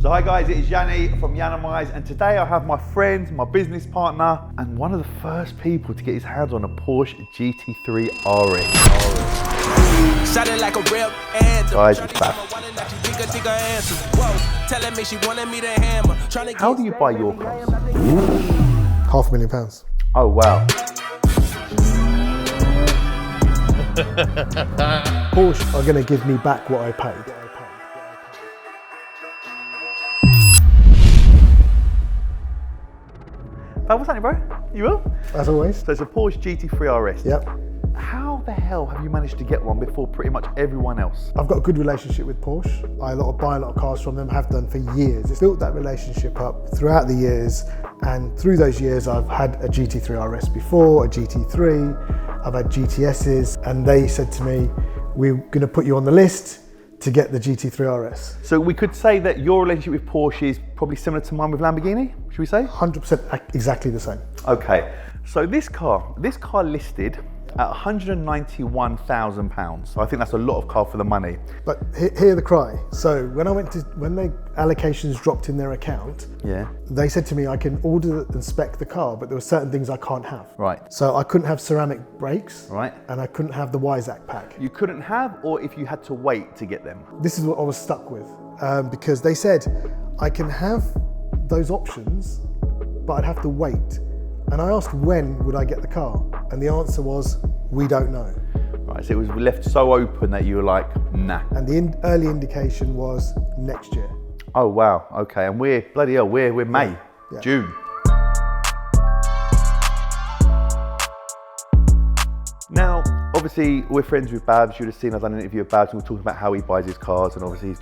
So hi guys, it is Yanni from Yiannimize, and today I have my friend, my business partner, and one of the first people to get his hands on a Porsche GT3 RS. Guys, it's back. How do you buy your cars? £500,000. Oh wow. Porsche are going to give me back what I paid. What's happening, bro? You will? As always. So it's a Porsche GT3 RS. Yep. How the hell have you managed to get one before pretty much everyone else? I've got a good relationship with Porsche. I buy a lot of cars from them, have done for years. It's built that relationship up throughout the years, and through those years I've had a GT3 RS before, a GT3, I've had GTSs, and they said to me, we're going to put you on the list to get the GT3 RS. So we could say that your relationship with Porsche is probably similar to mine with Lamborghini, should we say? 100% exactly the same. Okay, so this car listed at £191,000. So I think that's a lot of car for the money. But hear the cry. So when the allocations dropped in their account, yeah, they said to me I can order and spec the car, but there were certain things I can't have. Right. So I couldn't have ceramic brakes. Right. And I couldn't have the Wiseac pack. You couldn't have, or if you had to wait to get them? This is what I was stuck with, because they said I can have those options, but I'd have to wait. And I asked when would I get the car, and the answer was, we don't know. Right, so it was left so open that you were like, nah. And the early indication was next year. Oh wow, okay, and we're, bloody hell, we're May, Yeah. June. Now, obviously, we're friends with Babs. You'd have seen I've done an interview with Babs, and we're talking about how he buys his cars, and obviously he's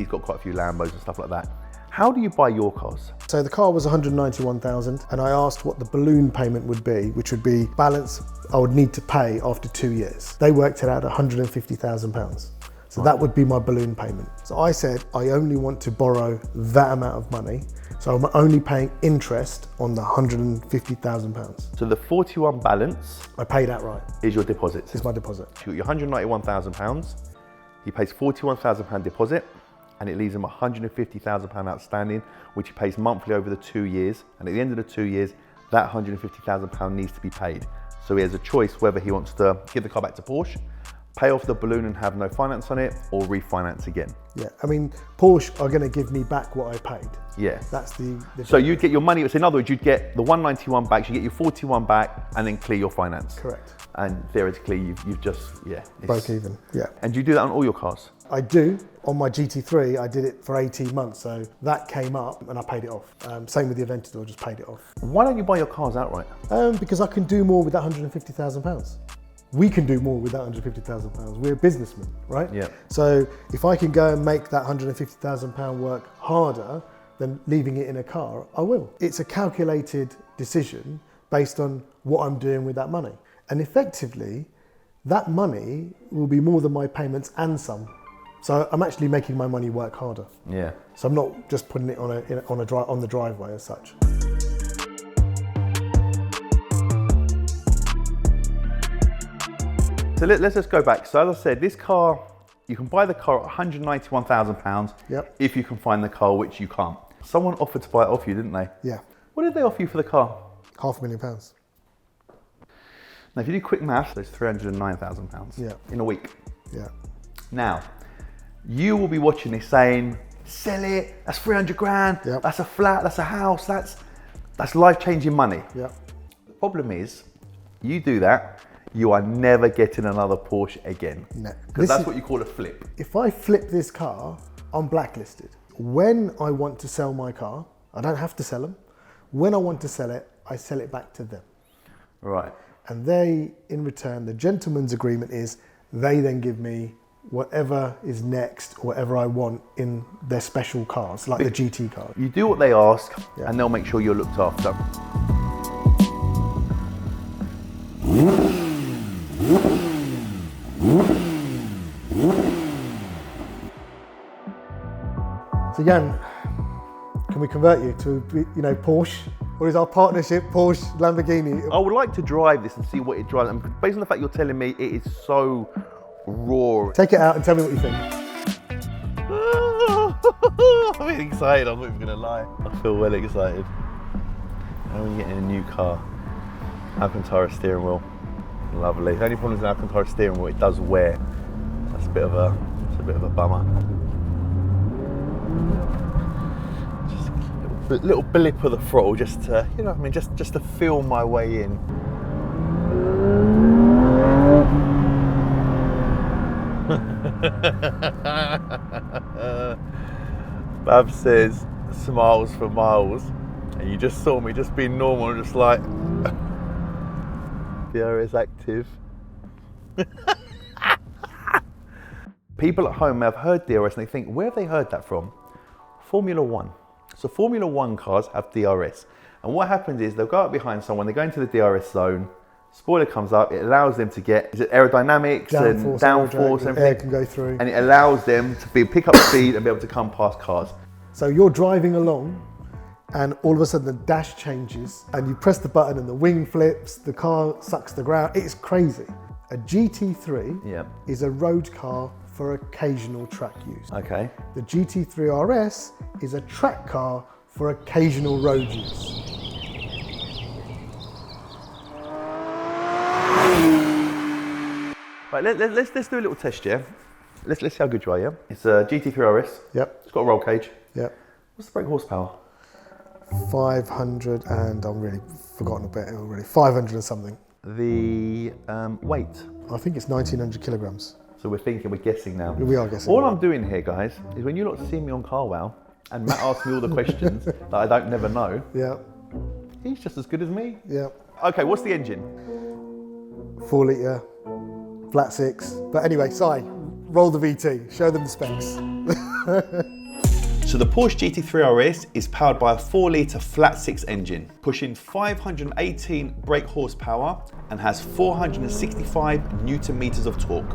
got quite a few Lambos and stuff like that. How do you buy your cars? So the car was 191,000, and I asked what the balloon payment would be, which would be balance I would need to pay after 2 years. They worked it out at £150,000. So that would be my balloon payment. So I said, I only want to borrow that amount of money. So I'm only paying interest on the £150,000. So the 41 balance I paid outright. is your deposit. It's my deposit. You got your £191,000. He pays £41,000 deposit, and it leaves him £150,000 outstanding, which he pays monthly over the 2 years. And at the end of the 2 years, that £150,000 needs to be paid. So he has a choice whether he wants to give the car back to Porsche, pay off the balloon and have no finance on it, or refinance again. Yeah, I mean, Porsche are going to give me back what I paid. Yeah. That's the So you'd get your money, so in other words, you'd get the 191 back, you get your 41 back, and then clear your finance. Correct. And theoretically, you've just, yeah. Broke even, yeah. And do you do that on all your cars? I do. On my GT3, I did it for 18 months, so that came up and I paid it off. Same with the Aventador, just paid it off. Why don't you buy your cars outright? Because I can do more with that £150,000. We can do more with that £150,000. We're businessmen, right? Yeah. So if I can go and make that £150,000 work harder than leaving it in a car, I will. It's a calculated decision based on what I'm doing with that money. And effectively, that money will be more than my payments and some. So I'm actually making my money work harder. Yeah. So I'm not just putting it on the driveway as such. So let's just go back. So as I said, this car, you can buy the car at £191,000 Yep. if you can find the car, which you can't. Someone offered to buy it off you, didn't they? Yeah. What did they offer you for the car? £500,000. Now, if you do quick maths, there's £309,000 Yeah. in a week. Yeah. Now, you will be watching this saying, sell it, that's 300 grand, Yep. that's a flat, that's a house, that's life-changing money. Yeah. The problem is, you do that, you are never getting another Porsche again. No. Because that's what you call a flip. If I flip this car, I'm blacklisted. When I want to sell my car, I don't have to sell them. When I want to sell it, I sell it back to them. Right. And they, in return, the gentleman's agreement is they then give me whatever is next, whatever I want in their special cars, like the GT car. You do what they ask, Yeah. and they'll make sure you're looked after. So Jan, can we convert you to, Porsche? Or is our partnership Porsche, Lamborghini? I would like to drive this and see what it drives. And based on the fact you're telling me it is so raw. Take it out and tell me what you think. I'm excited, I'm not even gonna lie. I feel well excited. How are we getting a new car? Alcantara steering wheel. Lovely. The only problem with an Alcantara steering wheel, it does wear. That's a bit of a bummer. Just a little blip of the throttle, just to, you know what I mean, just to feel my way in. Bav says, smiles for miles. And you just saw me just being normal, just like, DRS active. People at home may have heard DRS and they think, where have they heard that from? Formula One. So Formula One cars have DRS. And what happens is they'll go up behind someone, they go into the DRS zone, spoiler comes up, it allows them to get, is it aerodynamics and downforce and everything? Air can go through. And it allows them to pick up speed and be able to come past cars. So you're driving along and all of a sudden the dash changes and you press the button and the wing flips, the car sucks the ground. It's crazy. A GT3 is a road car for occasional track use. Okay. The GT3 RS is a track car for occasional road use. Right, let's do a little test, yeah? Let's see how good you are, yeah? It's a GT3 RS. Yep. It's got a roll cage. Yep. What's the brake horsepower? 500 and I've really forgotten a bit already. 500 and something. The weight? I think it's 1900 kilograms. So we're guessing now. We are guessing. All I'm doing here, guys, is when you lot see me on CarWow and Matt asks me all the questions that I don't never know, yeah, he's just as good as me. Yeah. Okay, what's the engine? 4 litre, flat six. But anyway, Si, roll the VT, show them the specs. So the Porsche GT3 RS is powered by a 4 litre flat six engine, pushing 518 brake horsepower and has 465 Newton meters of torque.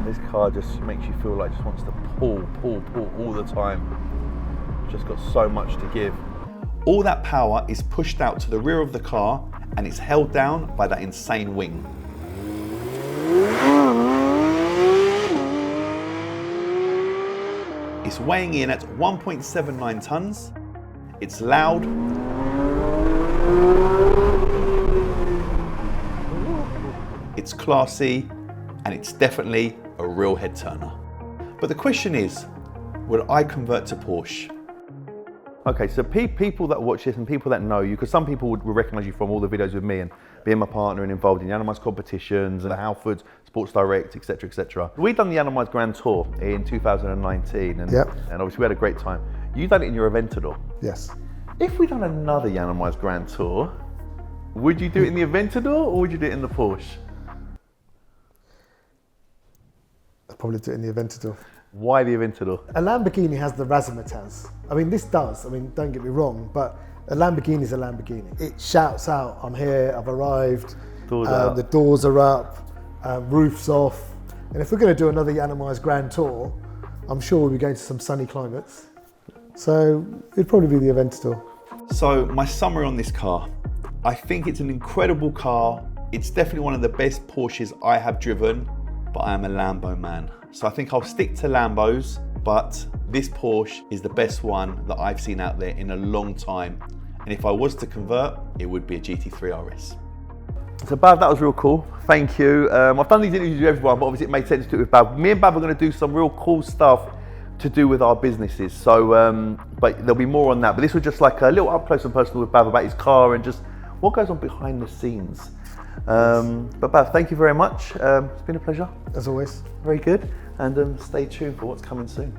This car just makes you feel like it just wants to pull all the time. It's just got so much to give. All that power is pushed out to the rear of the car and it's held down by that insane wing. It's weighing in at 1.79 tons. It's loud. It's classy, and it's definitely a real head turner. But the question is, would I convert to Porsche? Okay, so people that watch this and people that know you, because some people would recognize you from all the videos with me and being my partner and involved in Yiannimize competitions and the Halfords, Sports Direct, etc., etc. We've done the Yiannimize Grand Tour in 2019 and obviously we had a great time. You done it in your Aventador. Yes. If we done another Yiannimize Grand Tour, would you do it in the Aventador or would you do it in the Porsche? I'd probably do it in the Aventador. Why the Aventador? A Lamborghini has the razzmatazz. I mean, this does. I mean, don't get me wrong, but a Lamborghini is a Lamborghini. It shouts out, I'm here, I've arrived. Doors out. The doors are up, roof's off. And if we're going to do another Yiannimize Grand Tour, I'm sure we'll be going to some sunny climates. So it'd probably be the Aventador. So my summary on this car, I think it's an incredible car. It's definitely one of the best Porsches I have driven, but I am a Lambo man. So I think I'll stick to Lambos, but this Porsche is the best one that I've seen out there in a long time. And if I was to convert, it would be a GT3 RS. So Bav, that was real cool. Thank you. I've done these interviews with everyone, but obviously it made sense to do it with Bav. Me and Bav are going to do some real cool stuff to do with our businesses. So, but there'll be more on that. But this was just like a little up close and personal with Bav about his car and just what goes on behind the scenes. But Bav, thank you very much. It's been a pleasure. As always. Very good. And stay tuned for what's coming soon.